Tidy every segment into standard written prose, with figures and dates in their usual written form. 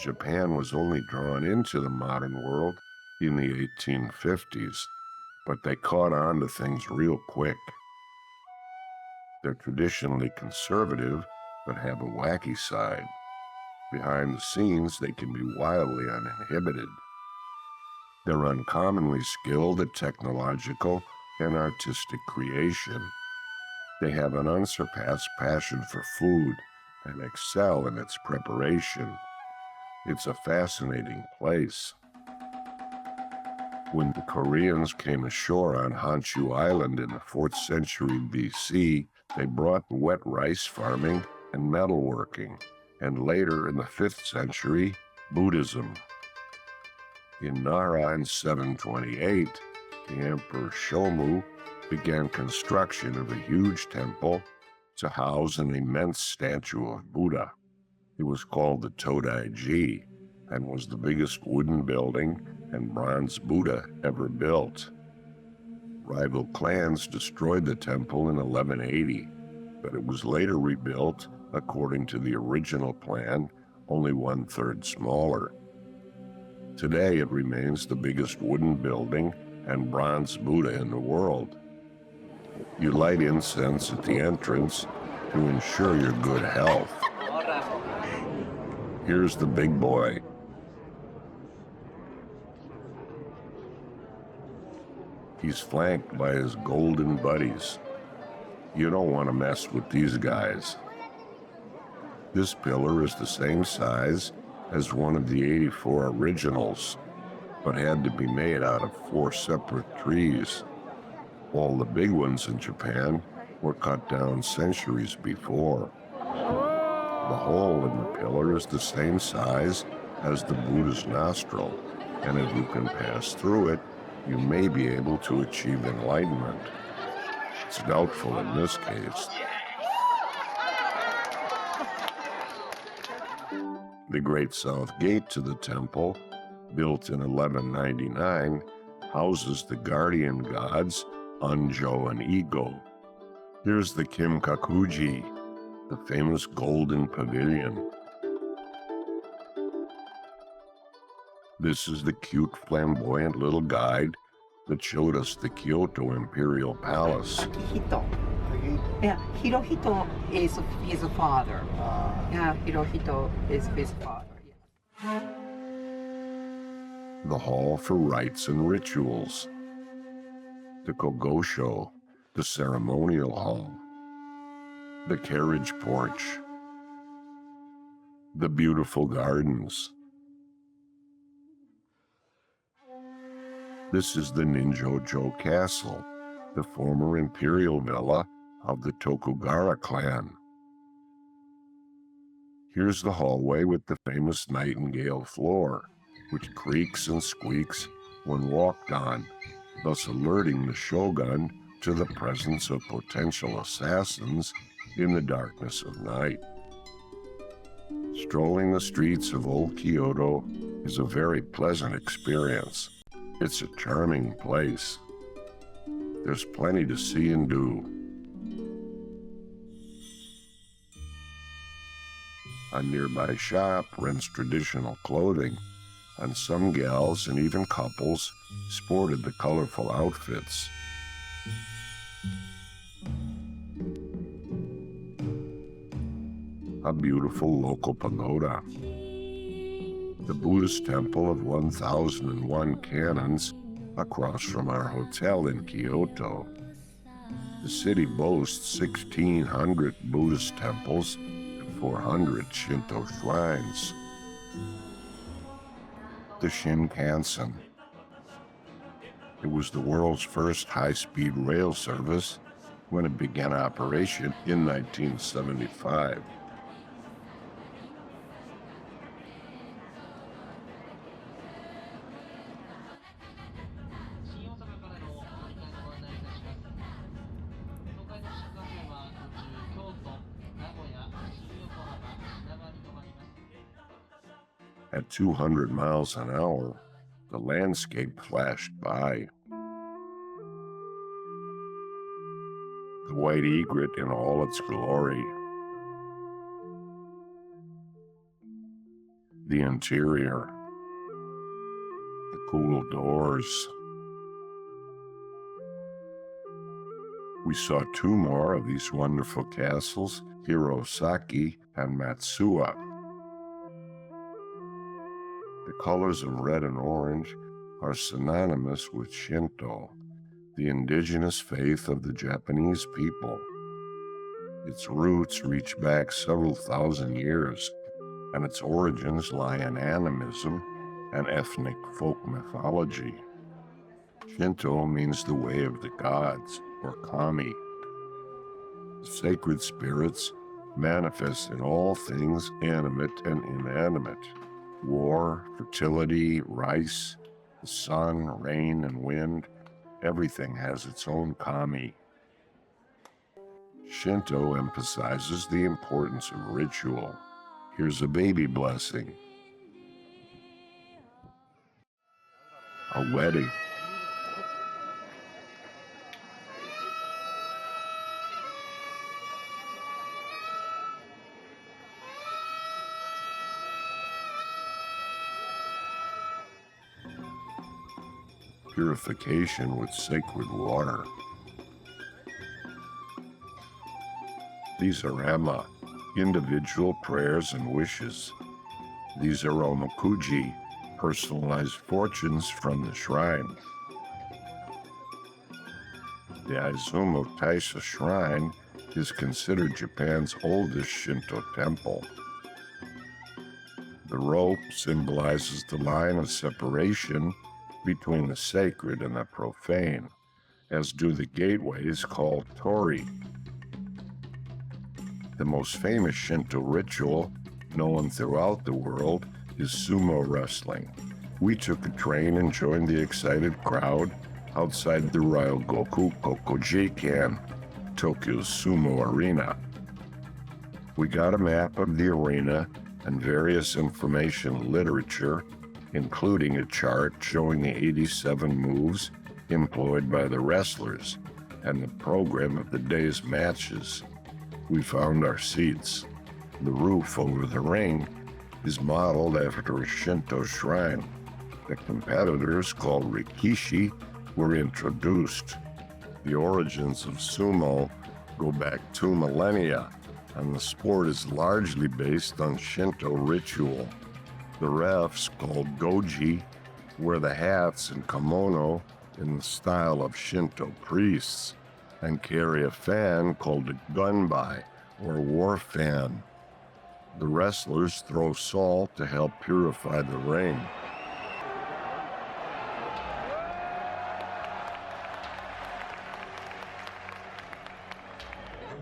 Japan was only drawn into the modern world in the 1850s, but they caught on to things real quick. They're traditionally conservative, but have a wacky side. Behind the scenes, they can be wildly uninhibited. They're uncommonly skilled at technological and artistic creation. They have an unsurpassed passion for food and excel in its preparation. It's a fascinating place. When the Koreans came ashore on Honshu Island in the 4th century BC, they brought wet rice farming and metalworking, and later in the 5th century, Buddhism. In Nara in 728, the Emperor Shomu began construction of a huge temple to house an immense statue of Buddha. It was called the Todaiji and was the biggest wooden building and bronze Buddha ever built. Rival clans destroyed the temple in 1180, but it was later rebuilt according to the original plan, only 1/3 smaller. Today it remains the biggest wooden building and bronze Buddha in the world. You light incense at the entrance to ensure your good health. Here's the big boy. He's flanked by his golden buddies. You don't want to mess with these guys. This pillar is the same size as one of the 84 originals, but had to be made out of 4 separate trees. All the big ones in Japan were cut down centuries before. The hole in the pillar is the same size as the Buddha's nostril, and if you can pass through it, you may be able to achieve enlightenment. It's doubtful in this case. The Great South Gate to the temple, built in 1199, houses the guardian gods Anjo and Igo. Here's the Kimkakuji, the famous golden pavilion. This is the cute, flamboyant little guide that showed us the Kyoto Imperial Palace. Akihito. Yeah, Hirohito is his father. Yeah, Hirohito is his father. Yeah. The Hall for Rites and Rituals. The Kogosho, the Ceremonial Hall. The Carriage Porch. The Beautiful Gardens. This is the Ninjojo Castle, the former imperial villa of the Tokugawa clan. Here's the hallway with the famous nightingale floor, which creaks and squeaks when walked on, thus alerting the shogun to the presence of potential assassins in the darkness of night. Strolling the streets of Old Kyoto is a very pleasant experience. It's a charming place. There's plenty to see and do. A nearby shop rents traditional clothing, and some gals and even couples sported the colorful outfits. A beautiful local pagoda. The Buddhist temple of 1001 canons across from our hotel in Kyoto. The city boasts 1,600 Buddhist temples and 400 Shinto shrines. The Shinkansen. It was the world's first high-speed rail service when it began operation in 1975. At 200 miles an hour, the landscape flashed by. The white egret in all its glory. The interior, the cool doors. We saw two more of these wonderful castles, Hirosaki and Matsuwa. The colors of red and orange are synonymous with Shinto, the indigenous faith of the Japanese people. Its roots reach back several thousand years, and its origins lie in animism and ethnic folk mythology. Shinto means the way of the gods, or kami. The sacred spirits manifest in all things animate and inanimate. War, fertility, rice, the sun, rain, and wind, everything has its own kami. Shinto emphasizes the importance of ritual. Here's a baby blessing. A wedding. Purification with sacred water. These are ema, individual prayers and wishes. These are omokuji, personalized fortunes from the shrine. The Izumo Taisha Shrine is considered Japan's oldest Shinto temple. The rope symbolizes the line of separation between the sacred and the profane, as do the gateways called tori. The most famous Shinto ritual known throughout the world is sumo wrestling. We took a train and joined the excited crowd outside the Ryogoku Kokojikan, Tokyo's sumo arena. We got a map of the arena and various information literature, including a chart showing the 87 moves employed by the wrestlers and the program of the day's matches. We found our seats. The roof over the ring is modeled after a Shinto shrine. The competitors, called rikishi, were introduced. The origins of sumo go back 2 millennia, and the sport is largely based on Shinto ritual. The refs, called goji, wear the hats and kimono in the style of Shinto priests, and carry a fan called a gunbai, or war fan. The wrestlers throw salt to help purify the ring.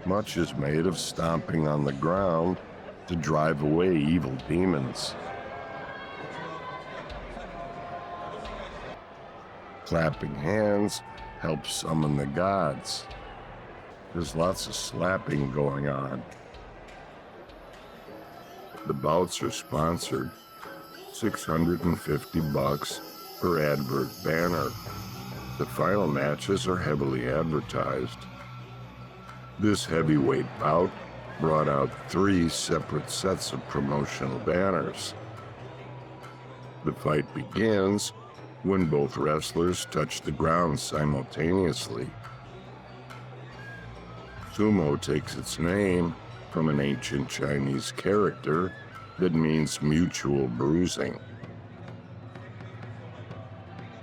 Much is made of stomping on the ground to drive away evil demons. Clapping hands helps summon the gods. There's lots of slapping going on. The bouts are sponsored, $650 per advert banner. The final matches are heavily advertised. This heavyweight bout brought out 3 separate sets of promotional banners. The fight begins when both wrestlers touch the ground simultaneously. Sumo takes its name from an ancient Chinese character that means mutual bruising.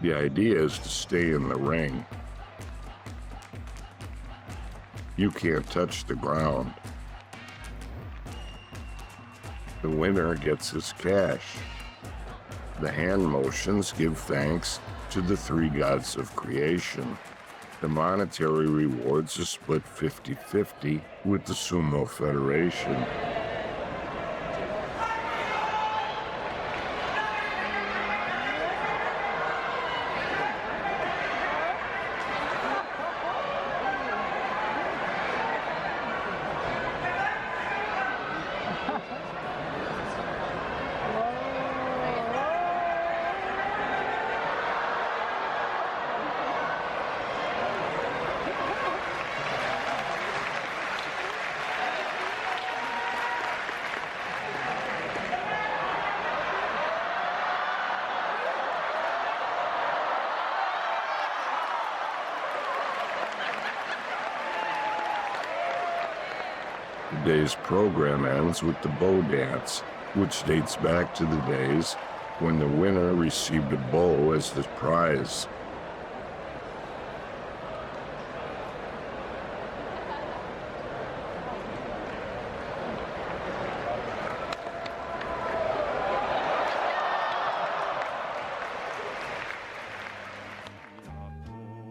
The idea is to stay in the ring. You can't touch the ground. The winner gets his cash. The hand motions give thanks to the 3 gods of creation. The monetary rewards are split 50-50 with the Sumo Federation. The day's program ends with the bow dance, which dates back to the days when the winner received a bow as the prize.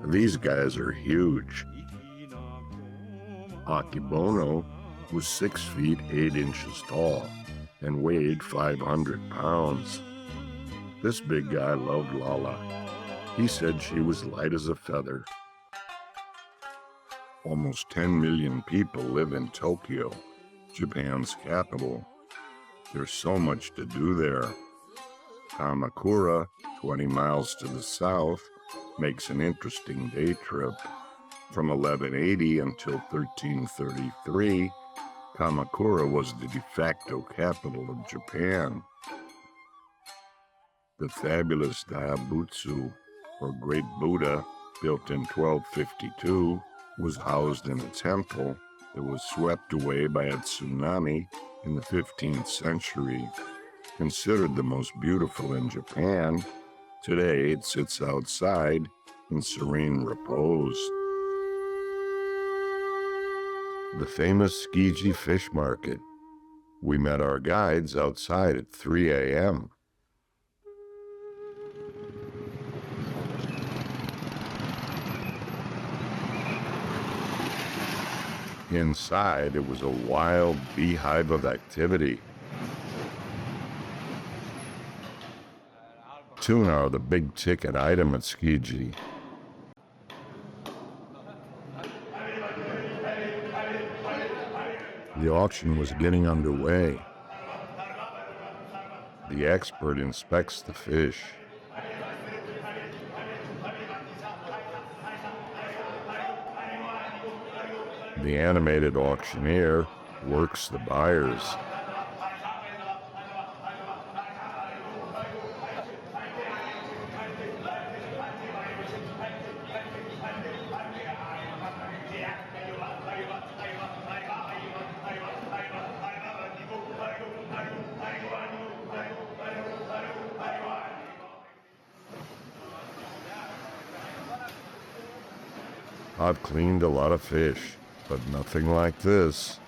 These guys are huge. Akibono was 6 feet 8 inches tall and weighed 500 pounds. This big guy loved Lala. He said she was light as a feather. Almost 10 million people live in Tokyo, Japan's capital. There's so much to do there. Kamakura, 20 miles to the south, makes an interesting day trip. From 1180 until 1333, Kamakura was the de facto capital of Japan. The fabulous Daibutsu, or Great Buddha, built in 1252, was housed in a temple that was swept away by a tsunami in the 15th century. Considered the most beautiful in Japan, today it sits outside in serene repose. The famous Tsukiji Fish Market. We met our guides outside at 3 a.m. Inside, it was a wild beehive of activity. Tuna are the big ticket item at Tsukiji. The auction was getting underway. The expert inspects the fish. The animated auctioneer works the buyers. I've cleaned a lot of fish, but nothing like this.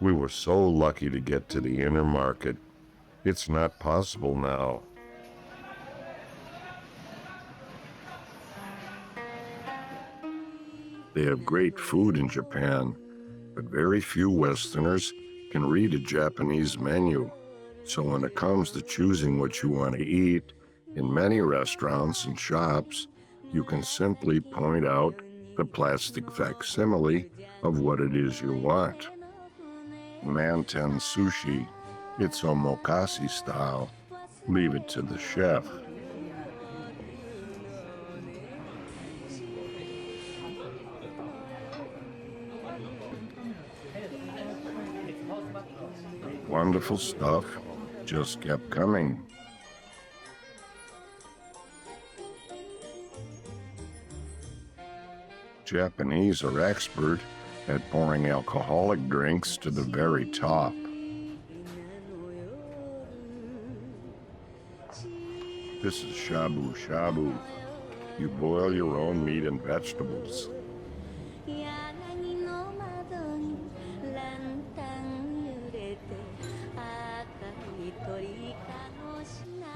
We were so lucky to get to the inner market. It's not possible now. They have great food in Japan, but very few Westerners can read a Japanese menu. So when it comes to choosing what you want to eat, in many restaurants and shops, you can simply point out the plastic facsimile of what it is you want. Manten sushi, it's omakase style. Leave it to the chef. Wonderful stuff just kept coming. Japanese are expert at pouring alcoholic drinks to the very top. This is shabu shabu. You boil your own meat and vegetables.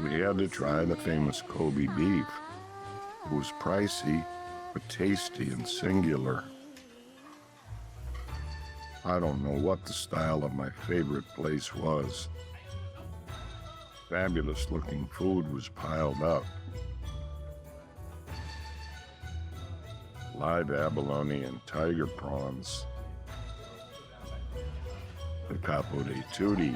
We had to try the famous Kobe beef. It was pricey, but tasty and singular. I don't know what the style of my favorite place was. Fabulous looking food was piled up. Live abalone and tiger prawns. the Capo dei Tutti.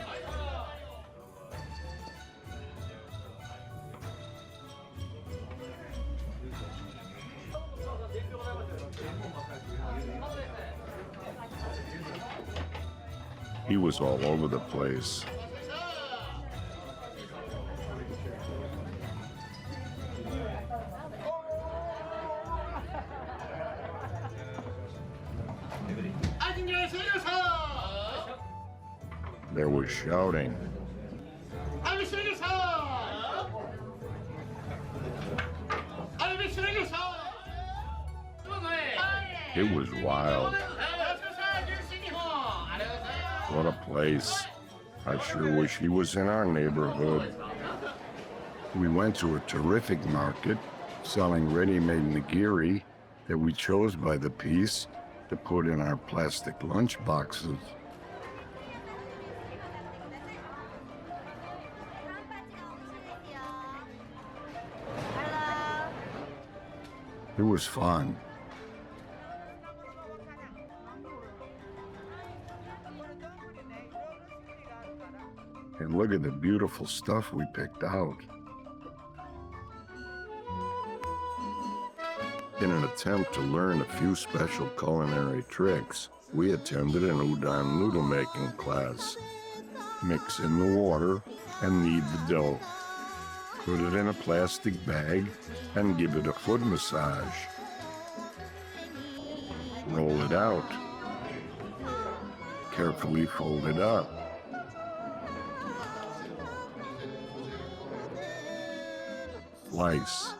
He was all over the place. There was shouting. It was wild. What a place. I sure wish he was in our neighborhood. We went to a terrific market selling ready-made nigiri that we chose by the piece to put in our plastic lunch boxes. It was fun. And look at the beautiful stuff we picked out. In an attempt to learn a few special culinary tricks, we attended an udon noodle making class. Mix in the water and knead the dough. Put it in a plastic bag and give it a foot massage. Roll it out. Carefully fold it up. Slice.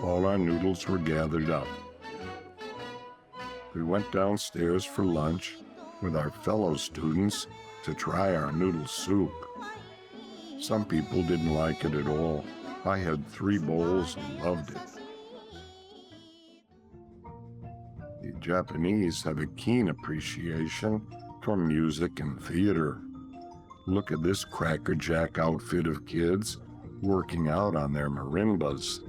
All our noodles were gathered up. We went downstairs for lunch with our fellow students to try our noodle soup. Some people didn't like it at all. I had 3 bowls and loved it. The Japanese have a keen appreciation for music and theater. Look at this crackerjack outfit of kids working out on their marimbas.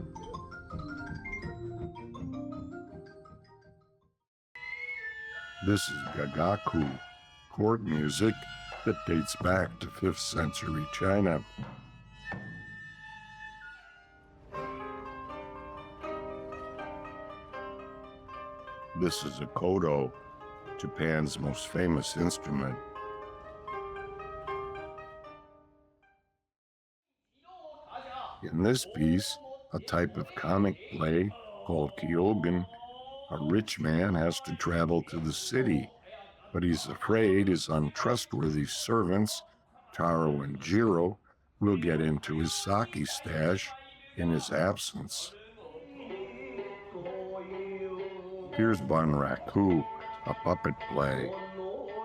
This is gagaku, court music that dates back to 5th century China. This is a koto, Japan's most famous instrument. In this piece, a type of comic play called kyogen, a rich man has to travel to the city, but he's afraid his untrustworthy servants, Taro and Jiro, will get into his sake stash in his absence. Here's Banraku, a puppet play.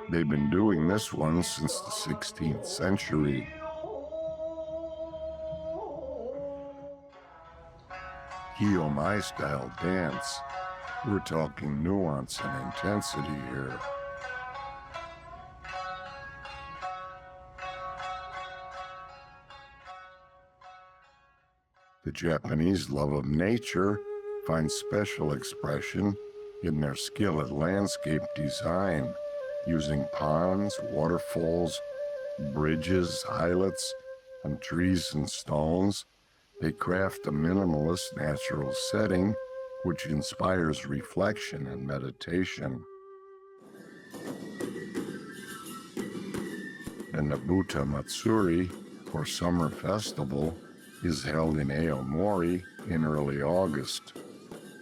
They've been doing this one since the 16th century. Kiyomai style dance. We're talking nuance and intensity here. The Japanese love of nature finds special expression in their skill at landscape design, using ponds, waterfalls, bridges, islets, and trees and stones. They craft a minimalist natural setting which inspires reflection and meditation. The Nabuta Matsuri, or summer festival, is held in Aomori in early August.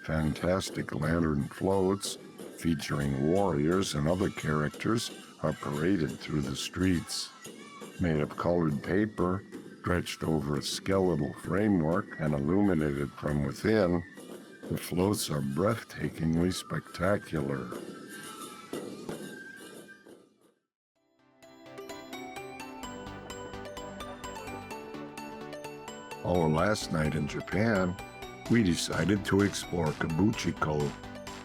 Fantastic lantern floats featuring warriors and other characters are paraded through the streets. Made of colored paper, stretched over a skeletal framework and illuminated from within, the floats are breathtakingly spectacular. Our last night in Japan, we decided to explore Kabuchiko,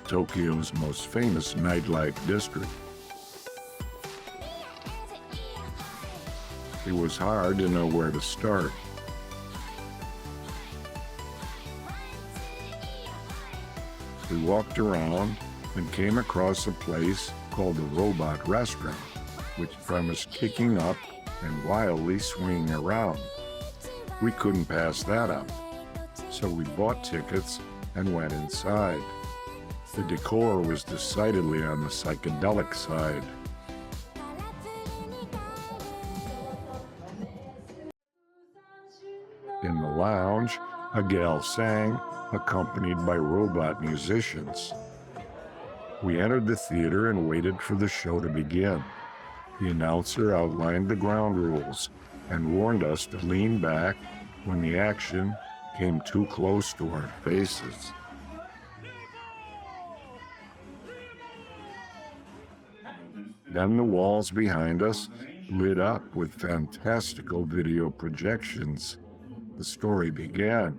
Tokyo's most famous nightlife district. It was hard to know where to start. We walked around and came across a place called the Robot Restaurant, which premised kicking up and wildly swinging around. We couldn't pass that up, so we bought tickets and went inside. The decor was decidedly on the psychedelic side. In the lounge, a gal sang, accompanied by robot musicians. We entered the theater and waited for the show to begin. The announcer outlined the ground rules and warned us to lean back when the action came too close to our faces. Then the walls behind us lit up with fantastical video projections. The story began.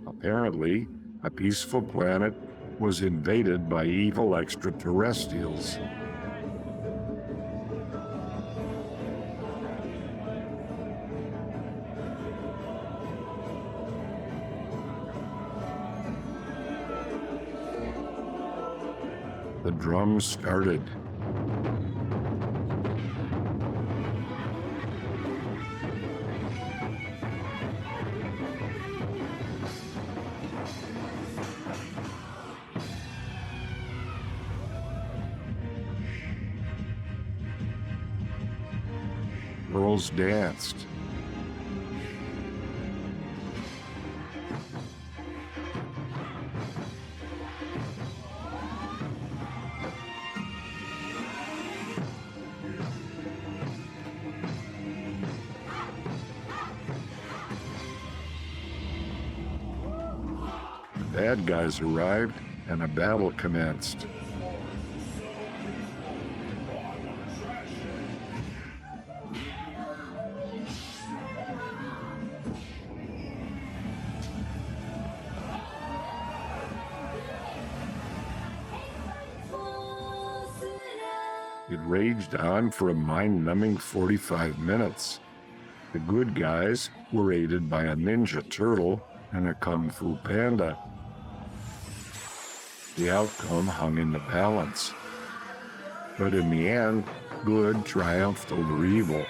Apparently, a peaceful planet was invaded by evil extraterrestrials. The drums started. Girls danced. The bad guys arrived and a battle commenced. It raged on for a mind-numbing 45 minutes. The good guys were aided by a ninja turtle and a kung fu panda. The outcome hung in the balance. But in the end, good triumphed over evil.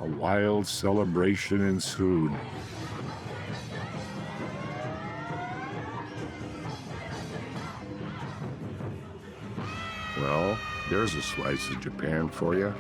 A wild celebration ensued. Well, there's a slice of Japan for you.